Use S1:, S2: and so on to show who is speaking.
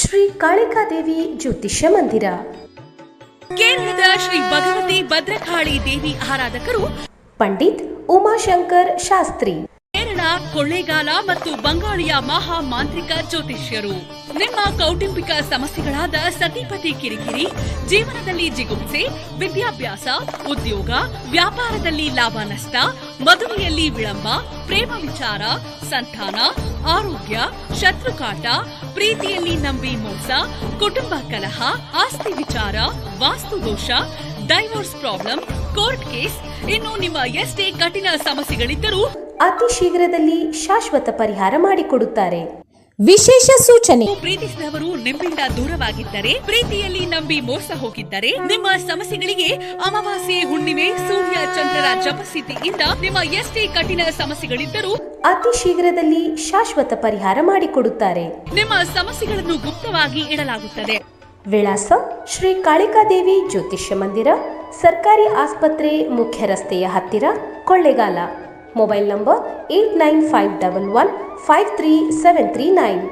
S1: ಶ್ರೀ ಕಾಳಿಕಾದೇವಿ ಜ್ಯೋತಿಷ್ಯ ಮಂದಿರ.
S2: ಕೇರಳದ ಶ್ರೀ ಭಗವತಿ ಭದ್ರಕಾಳಿ ದೇವಿ ಆರಾಧಕರು
S1: ಪಂಡಿತ್ ಉಮಾಶಂಕರ್ ಶಾಸ್ತ್ರಿ.
S2: ಕೇರಳ, ಕೊಳ್ಳೇಗಾಲ ಮತ್ತು ಬಂಗಾಳಿಯ ಮಹಾ ಮಾಂತ್ರಿಕ ಜ್ಯೋತಿಷ್ಯರು. ನಿಮ್ಮ ಕೌಟುಂಬಿಕ ಸಮಸ್ಯೆಗಳಾದ ಸತಿಪತಿ ಕಿರಿಕಿರಿ, ಜೀವನದಲ್ಲಿ ಜಿಗುಪ್ಸೆ, ವಿದ್ಯಾಭ್ಯಾಸ, ಉದ್ಯೋಗ, ವ್ಯಾಪಾರದಲ್ಲಿ ಲಾಭ ನಷ್ಟ, ಮದುವೆಯಲ್ಲಿ ವಿಳಂಬ, ಪ್ರೇಮ ವಿಚಾರ, ಸಂತಾನ, ಆರೋಗ್ಯ, ಶತ್ರುಕಾಟ, ಪ್ರೀತಿಯಲ್ಲಿ ನಂಬಿ ಮೋಸ, ಕುಟುಂಬ ಕಲಹ, ಆಸ್ತಿ ವಿಚಾರ, ವಾಸ್ತುದೋಷ, ಡೈವೋರ್ಸ್ ಪ್ರಾಬ್ಲಮ್, ಕೋರ್ಟ್ ಕೇಸ್, ಇನ್ನು ನಿಮ್ಮ ಎಷ್ಟೇ ಕಠಿಣ ಸಮಸ್ಯೆಗಳಿದ್ದರೂ
S1: ಅತಿ ಶೀಘ್ರದಲ್ಲಿ ಶಾಶ್ವತ ಪರಿಹಾರ ಮಾಡಿಕೊಡುತ್ತಾರೆ. ವಿಶೇಷ ಸೂಚನೆ:
S2: ಪ್ರೀತಿಸಿದವರು ನಿಮ್ಮಿಂದ ದೂರವಾಗಿದ್ದರೆ, ಪ್ರೀತಿಯಲ್ಲಿ ನಂಬಿ ಮೋಸ ಹೋಗಿದ್ದರೆ, ನಿಮ್ಮ ಸಮಸ್ಯೆಗಳಿಗೆ ಅಮಾವಾಸ್ಯೆ, ಹುಣ್ಣಿಮೆ, ಸೂರ್ಯ ಚಂದ್ರರ ಜಪಸ್ಥಿತಿಯಿಂದ ನಿಮ್ಮ ಎಷ್ಟೇ ಕಠಿಣ ಸಮಸ್ಯೆಗಳಿದ್ದರೂ
S1: ಅತಿ ಶೀಘ್ರದಲ್ಲಿ ಶಾಶ್ವತ ಪರಿಹಾರ ಮಾಡಿಕೊಡುತ್ತಾರೆ.
S2: ನಿಮ್ಮ ಸಮಸ್ಯೆಗಳನ್ನು ಗುಪ್ತವಾಗಿ ಇಡಲಾಗುತ್ತದೆ.
S1: ವಿಳಾಸ: ಶ್ರೀ ಕಾಳಿಕಾದೇವಿ ಜ್ಯೋತಿಷ್ಯ ಮಂದಿರ, ಸರ್ಕಾರಿ ಆಸ್ಪತ್ರೆ, ಮುಖ್ಯ ರಸ್ತೆಯ ಹತ್ತಿರ, ಕೊಳ್ಳೇಗಾಲ. Mobile number 8951153739.